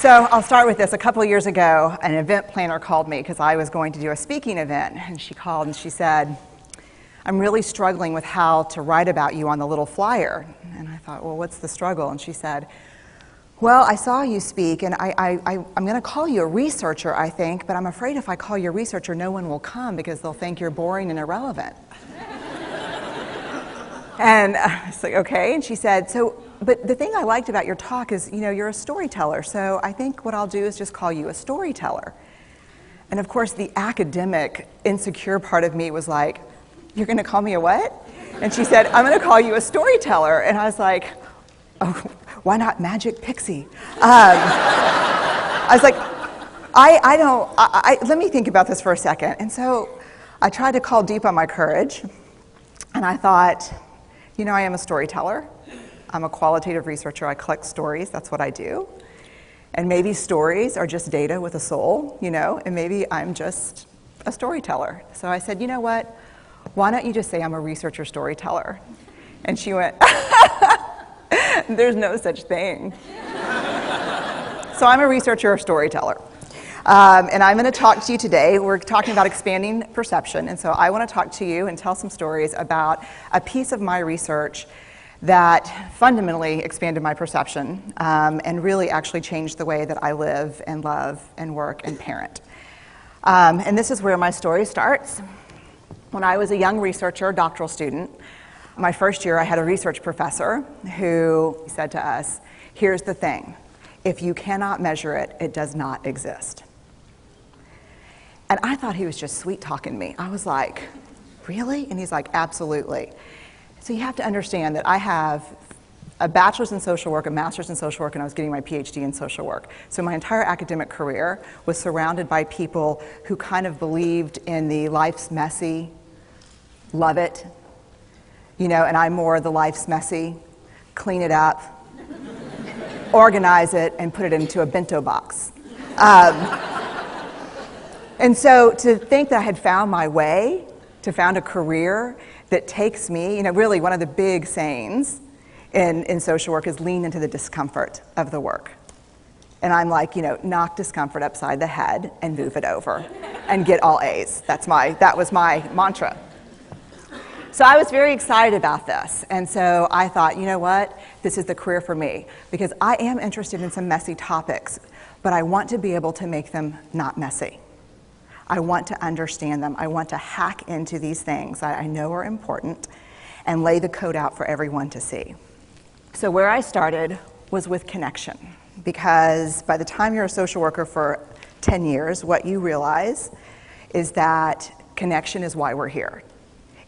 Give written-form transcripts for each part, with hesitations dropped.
So I'll start with this. A couple of years ago, an event planner called me because I was going to do a speaking event. And she called and she said, I'm really struggling with how to write about you on the little flyer. And I thought, well, what's the struggle? And she said, well, I saw you speak, and I'm going to call you a researcher, I think, but I'm afraid if I call you a researcher, no one will come because they'll think you're boring and irrelevant. And I was like, okay. And she said, but the thing I liked about your talk is, you're a storyteller, so I think what I'll do is just call you a storyteller. And of course, the academic, insecure part of me was like, you're going to call me a what? And she said, I'm going to call you a storyteller. And I was like, oh, why not Magic Pixie? I was like, let me think about this for a second. And so I tried to call deep on my courage, and I thought, I am a storyteller. I'm a qualitative researcher. I collect stories. That's what I do. And maybe stories are just data with a soul, and maybe I'm just a storyteller. So I said, you know what? Why don't you just say I'm a researcher storyteller? And she went, there's no such thing. So I'm a researcher storyteller. And I'm going to talk to you today. We're talking about expanding perception. And so I want to talk to you and tell some stories about a piece of my research that fundamentally expanded my perception and really actually changed the way that I live and love and work and parent. And this is where my story starts. When I was a young researcher, doctoral student, my first year I had a research professor who said to us, here's the thing, if you cannot measure it, it does not exist. And I thought he was just sweet-talking me. I was like, really? And he's like, absolutely. So you have to understand that I have a bachelor's in social work, a master's in social work, and I was getting my PhD in social work. So my entire academic career was surrounded by people who kind of believed in the life's messy, love it, and I'm more the life's messy, clean it up, organize it, and put it into a bento box. And so to think that I had found my way, to found a career that takes me, really one of the big sayings in social work is lean into the discomfort of the work. And I'm like, knock discomfort upside the head and move it over and get all A's. That was my mantra. So I was very excited about this. And so I thought, you know what? This is the career for me because I am interested in some messy topics, but I want to be able to make them not messy. I want to understand them. I want to hack into these things that I know are important and lay the code out for everyone to see. So where I started was with connection, because by the time you're a social worker for 10 years, what you realize is that connection is why we're here.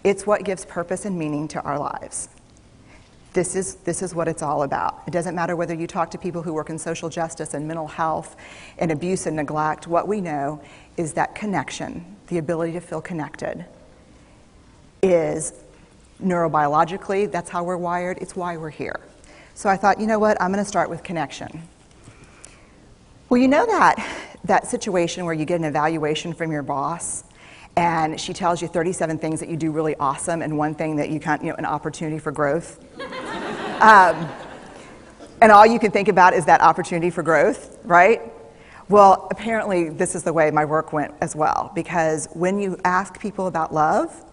It's what gives purpose and meaning to our lives. This is what it's all about. It doesn't matter whether you talk to people who work in social justice and mental health and abuse and neglect. What we know is that connection, the ability to feel connected, is neurobiologically, that's how we're wired, it's why we're here. So I thought, you know what, I'm going to start with connection. Well, that situation where you get an evaluation from your boss and she tells you 37 things that you do really awesome and one thing that you can't, an opportunity for growth. And all you can think about is that opportunity for growth, right? Well, apparently this is the way my work went as well, because when you ask people about love,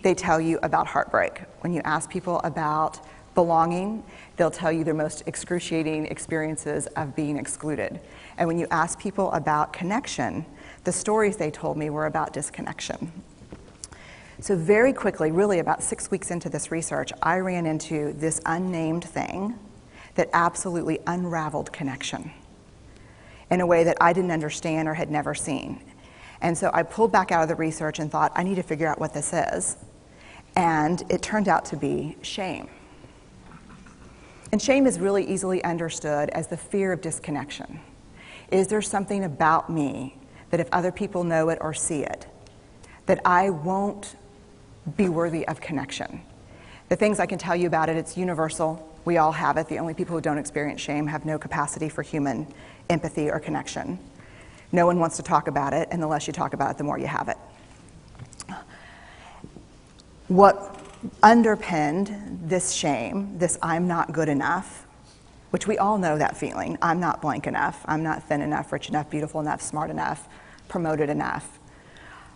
they tell you about heartbreak. When you ask people about belonging, they'll tell you their most excruciating experiences of being excluded. And when you ask people about connection, the stories they told me were about disconnection. So very quickly, really about 6 weeks into this research, I ran into this unnamed thing that absolutely unraveled connection in a way that I didn't understand or had never seen. And so I pulled back out of the research and thought, I need to figure out what this is. And it turned out to be shame. And shame is really easily understood as the fear of disconnection. Is there something about me that if other people know it or see it, that I won't be worthy of connection? The things I can tell you about it, it's universal. We all have it. The only people who don't experience shame have no capacity for human empathy or connection. No one wants to talk about it, and the less you talk about it, the more you have it. What underpinned this shame, this I'm not good enough, which we all know that feeling. I'm not blank enough. I'm not thin enough, rich enough, beautiful enough, smart enough, promoted enough.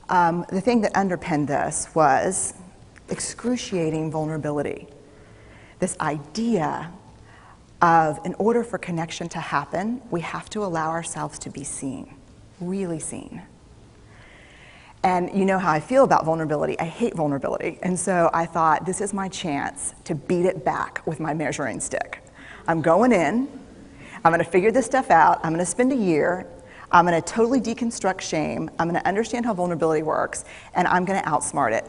The thing that underpinned this was excruciating vulnerability. This idea of, in order for connection to happen, we have to allow ourselves to be seen, really seen. And you know how I feel about vulnerability. I hate vulnerability. And so I thought, this is my chance to beat it back with my measuring stick. I'm going in, I'm going to figure this stuff out, I'm going to spend a year, I'm going to totally deconstruct shame, I'm going to understand how vulnerability works, and I'm going to outsmart it.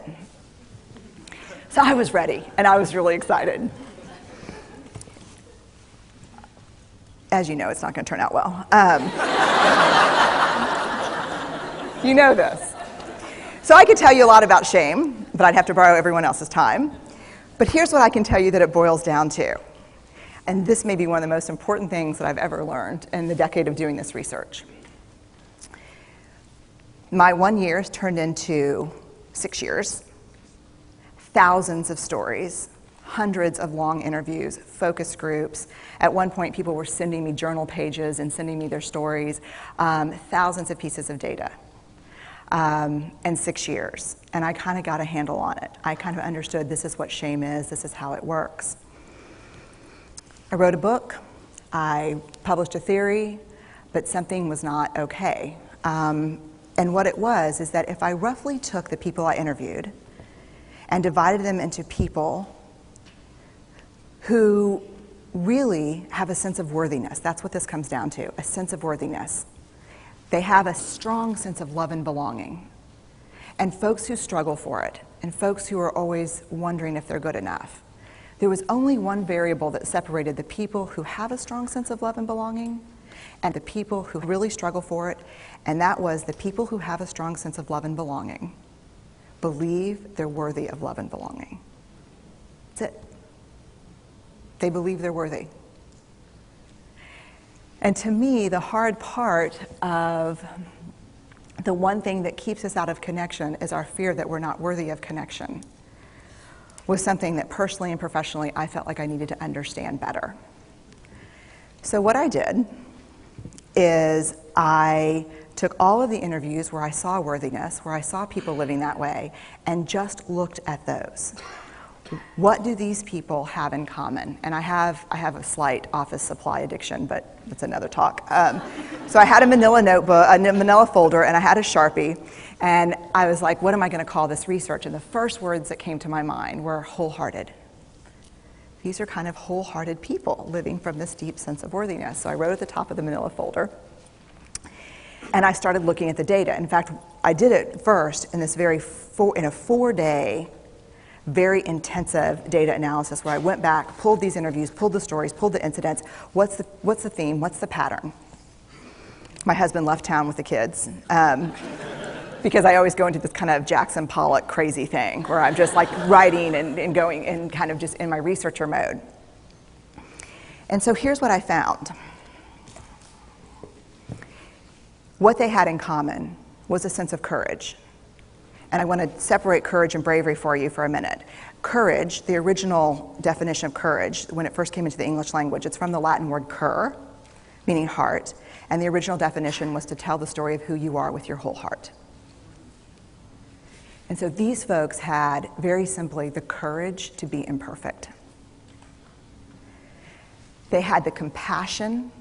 So I was ready, and I was really excited. As you know, it's not going to turn out well. You know this. So I could tell you a lot about shame, but I'd have to borrow everyone else's time. But here's what I can tell you that it boils down to. And this may be one of the most important things that I've ever learned in the decade of doing this research. My 1 year has turned into 6 years, thousands of stories, hundreds of long interviews, focus groups. At one point, people were sending me journal pages and sending me their stories, thousands of pieces of data, and 6 years. And I kind of got a handle on it. I kind of understood this is what shame is, this is how it works. I wrote a book, I published a theory, but something was not okay. And what it was is that if I roughly took the people I interviewed and divided them into people who really have a sense of worthiness, that's what this comes down to, a sense of worthiness. They have a strong sense of love and belonging. And folks who struggle for it, and folks who are always wondering if they're good enough. There was only one variable that separated the people who have a strong sense of love and belonging and the people who really struggle for it, and that was the people who have a strong sense of love and belonging believe they're worthy of love and belonging. That's it. They believe they're worthy. And to me, the hard part of the one thing that keeps us out of connection is our fear that we're not worthy of connection, was something that personally and professionally I felt like I needed to understand better. So what I did is I took all of the interviews where I saw worthiness, where I saw people living that way, and just looked at those. What do these people have in common? And I have a slight office supply addiction, but that's another talk. So I had a manila notebook, a manila folder, and I had a Sharpie, and I was like, what am I going to call this research? And the first words that came to my mind were wholehearted. These are kind of wholehearted people living from this deep sense of worthiness. So I wrote at the top of the manila folder, and I started looking at the data. In fact, I did it first in this in a 4-day, very intensive data analysis where I went back, pulled these interviews, pulled the stories, pulled the incidents. What's the theme? What's the pattern? My husband left town with the kids because I always go into this kind of Jackson Pollock crazy thing where I'm just like writing and going and kind of just in my researcher mode. And so here's what I found. What they had in common was a sense of courage. And I want to separate courage and bravery for you for a minute. Courage, the original definition of courage, when it first came into the English language, it's from the Latin word cur, meaning heart. And the original definition was to tell the story of who you are with your whole heart. And so these folks had, very simply, the courage to be imperfect. They had the compassion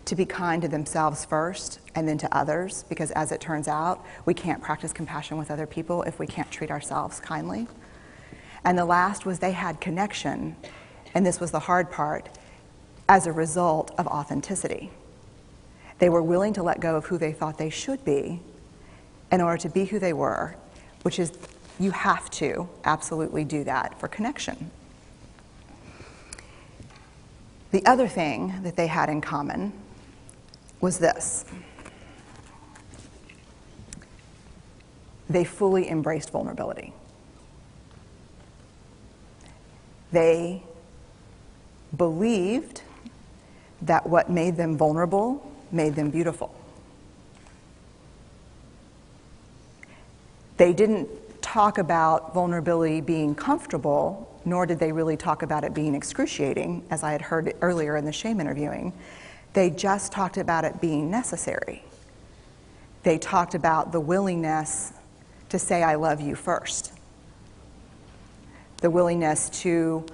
to be kind to themselves first and then to others, because as it turns out, we can't practice compassion with other people if we can't treat ourselves kindly. And the last was they had connection, and this was the hard part, as a result of authenticity. They were willing to let go of who they thought they should be in order to be who they were, which is, you have to absolutely do that for connection. The other thing that they had in common was this. They fully embraced vulnerability. They believed that what made them vulnerable made them beautiful. They didn't talk about vulnerability being comfortable, nor did they really talk about it being excruciating, as I had heard earlier in the shame interviewing. They just talked about it being necessary. They talked about the willingness to say I love you first. The willingness to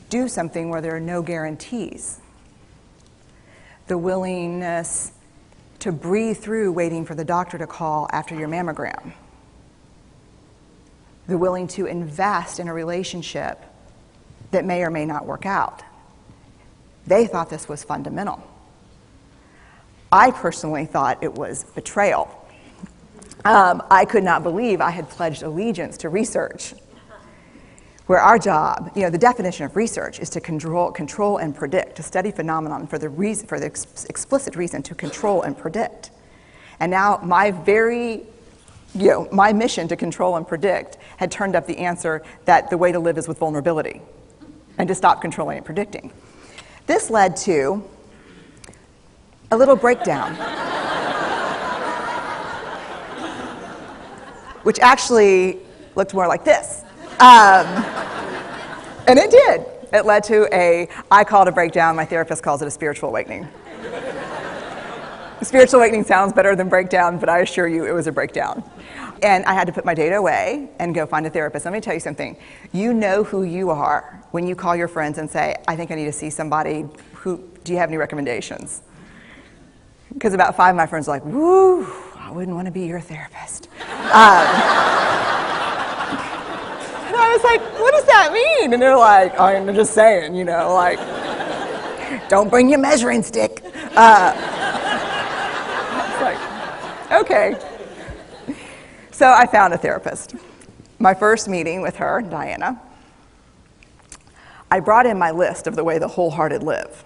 do something where there are no guarantees. The willingness to breathe through waiting for the doctor to call after your mammogram. The willing to invest in a relationship that may or may not work out. They thought this was fundamental. I personally thought it was betrayal. I could not believe I had pledged allegiance to research, where our job, the definition of research is to control and predict, to study phenomenon for the explicit reason to control and predict. And now my mission to control and predict had turned up the answer that the way to live is with vulnerability and to stop controlling and predicting. This led to a little breakdown, which actually looked more like this. And it did. It led to I call it a breakdown, my therapist calls it a spiritual awakening. Spiritual awakening sounds better than breakdown, but I assure you it was a breakdown. And I had to put my data away and go find a therapist. Let me tell you something. You know who you are when you call your friends and say, I think I need to see somebody. Do you have any recommendations? Because about 5 of my friends are like, woo, I wouldn't want to be your therapist. And I was like, what does that mean? And they're like, I'm just saying, don't bring your measuring stick. It's like, okay. So I found a therapist. My first meeting with her, Diana, I brought in my list of the way the wholehearted live.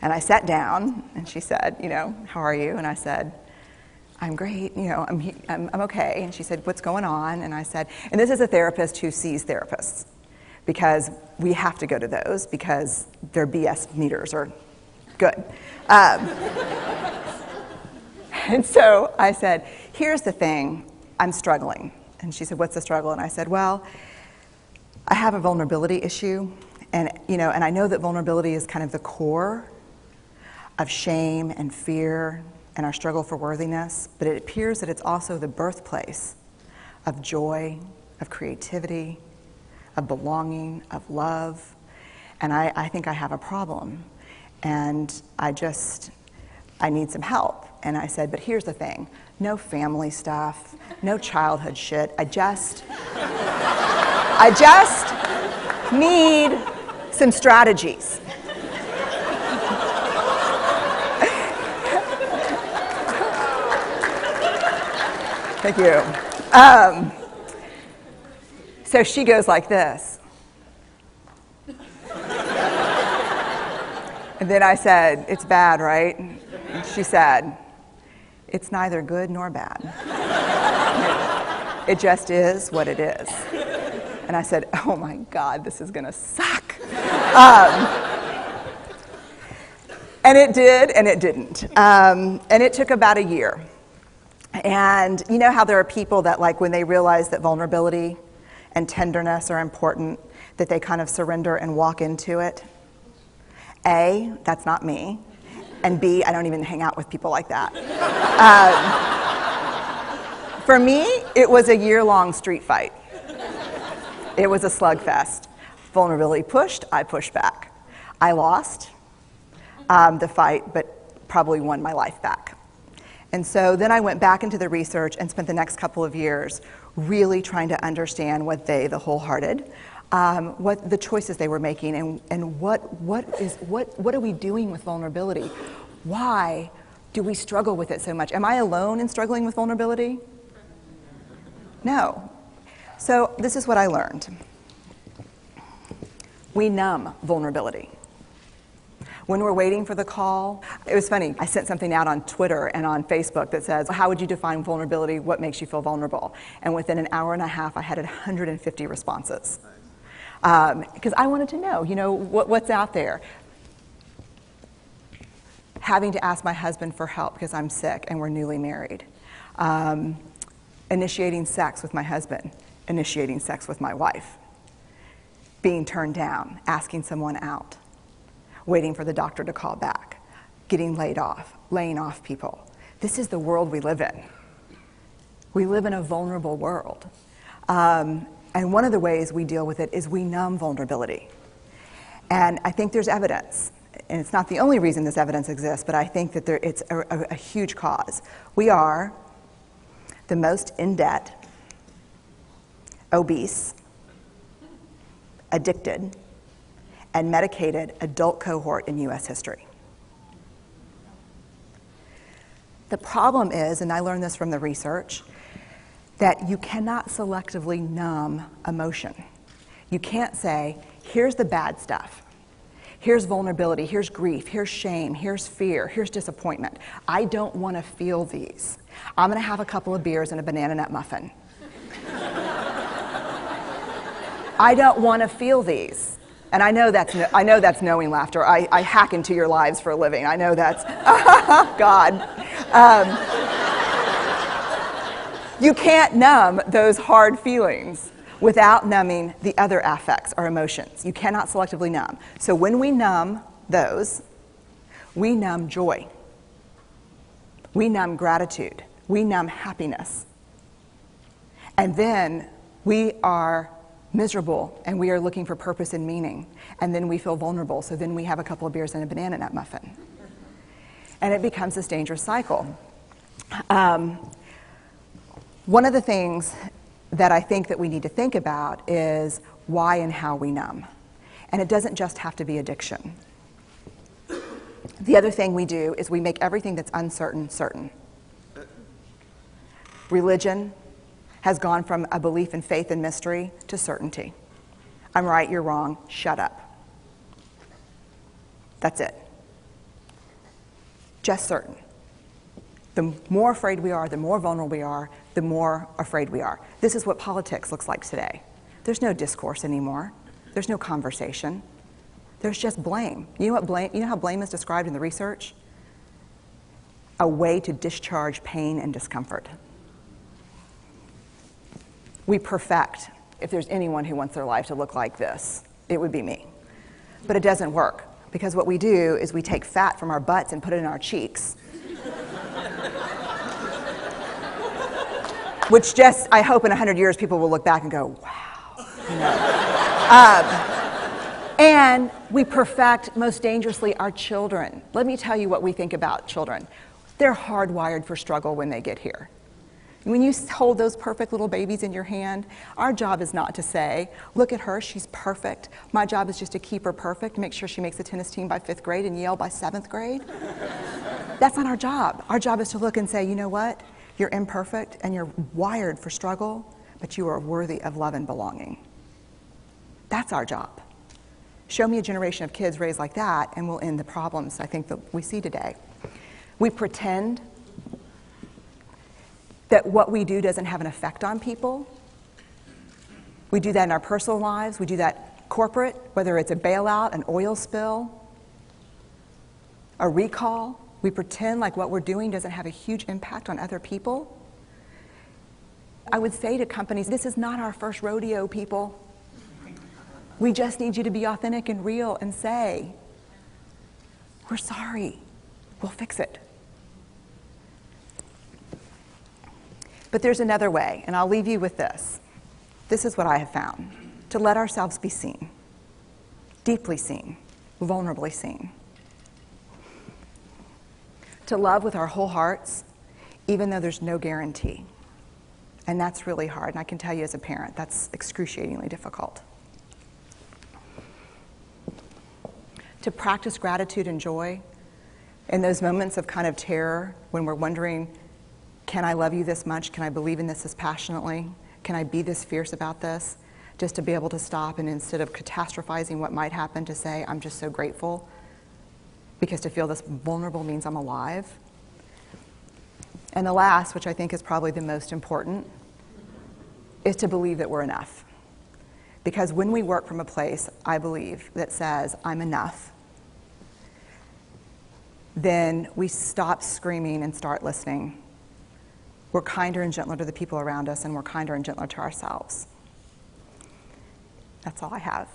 And I sat down, and she said, how are you? And I said, I'm great, I'm okay. And she said, what's going on? And I said, and this is a therapist who sees therapists, because we have to go to those because their BS meters are good. And so I said, here's the thing, I'm struggling. And she said, what's the struggle? And I said, well, I have a vulnerability issue, and I know that vulnerability is kind of the core of shame and fear and our struggle for worthiness, but it appears that it's also the birthplace of joy, of creativity, of belonging, of love, and I think I have a problem, and I need some help. And I said, but here's the thing, no family stuff, no childhood shit, I just need some strategies. Thank you. So she goes like this. And then I said, it's bad, right? And she said, it's neither good nor bad. It just is what it is. And I said, oh my God, this is gonna suck. And it did, and it didn't. And it took about a year. And you know how there are people that, like, when they realize that vulnerability and tenderness are important, that they kind of surrender and walk into it? A, that's not me. And B, I don't even hang out with people like that. For me, it was a year-long street fight. It was a slugfest. Vulnerability pushed, I pushed back. I lost the fight, but probably won my life back. And so then I went back into the research and spent the next couple of years really trying to understand what the wholehearted, what the choices they were making, and what are we doing with vulnerability? Why do we struggle with it so much? Am I alone in struggling with vulnerability? No. So this is what I learned. We numb vulnerability. When we're waiting for the call, it was funny, I sent something out on Twitter and on Facebook that says, how would you define vulnerability? What makes you feel vulnerable? And within an hour and a half, I had 150 responses. Because I wanted to know, what's out there. Having to ask my husband for help because I'm sick and we're newly married. initiating sex with my husband, initiating sex with my wife, being turned down, asking someone out, waiting for the doctor to call back, getting laid off, laying off people. This is the world we live in. We live in a vulnerable world. And one of the ways we deal with it is we numb vulnerability. And I think there's evidence, and it's not the only reason this evidence exists, but I think that it's a huge cause. We are the most in debt, obese, addicted, and medicated adult cohort in US history. The problem is, and I learned this from the research, that you cannot selectively numb emotion. You can't say, here's the bad stuff. Here's vulnerability, here's grief, here's shame, here's fear, here's disappointment. I don't want to feel these. I'm going to have a couple of beers and a banana nut muffin. I don't want to feel these. And I know that's knowing laughter. I hack into your lives for a living. I know that's, God. You can't numb those hard feelings without numbing the other affects or emotions. You cannot selectively numb. So when we numb those, we numb joy. We numb gratitude. We numb happiness. And then we are miserable and we are looking for purpose and meaning. And then we feel vulnerable. So then we have a couple of beers and a banana nut muffin. And it becomes this dangerous cycle. One of the things that I think that we need to think about is why and how we numb. And it doesn't just have to be addiction. The other thing we do is we make everything that's uncertain certain. Religion has gone from a belief in faith and mystery to certainty. I'm right, you're wrong, shut up. That's it. Just certain. The more afraid we are, the more vulnerable we are, the more afraid we are. This is what politics looks like today. There's no discourse anymore. There's no conversation. There's just blame. You know how blame is described in the research? A way to discharge pain and discomfort. We perfect. If there's anyone who wants their life to look like this, it would be me. But it doesn't work, because what we do is we take fat from our butts and put it in our cheeks. Which just, I hope in 100 years people will look back and go, wow. You know? And we perfect, most dangerously, our children. Let me tell you what we think about children. They're hardwired for struggle when they get here. When you hold those perfect little babies in your hand, our job is not to say, look at her, she's perfect. My job is just to keep her perfect, make sure she makes the tennis team by 5th grade and Yale by 7th grade. That's not our job. Our job is to look and say, you know what? You're imperfect and you're wired for struggle, but you are worthy of love and belonging. That's our job. Show me a generation of kids raised like that and we'll end the problems I think that we see today. We pretend that what we do doesn't have an effect on people. We do that in our personal lives. We do that corporate, whether it's a bailout, an oil spill, a recall. We pretend like what we're doing doesn't have a huge impact on other people. I would say to companies, this is not our first rodeo, people. We just need you to be authentic and real and say, we're sorry, we'll fix it. But there's another way, and I'll leave you with this. This is what I have found. To let ourselves be seen, deeply seen, vulnerably seen. To love with our whole hearts, even though there's no guarantee. And that's really hard, and I can tell you as a parent, that's excruciatingly difficult. To practice gratitude and joy in those moments of kind of terror when we're wondering, can I love you this much? Can I believe in this as passionately? Can I be this fierce about this? Just to be able to stop and instead of catastrophizing what might happen, to say, I'm just so grateful. Because to feel this vulnerable means I'm alive. And the last, which I think is probably the most important, is to believe that we're enough. Because when we work from a place, I believe, that says, I'm enough, then we stop screaming and start listening. we're kinder and gentler to the people around us, and we're kinder and gentler to ourselves. That's all I have.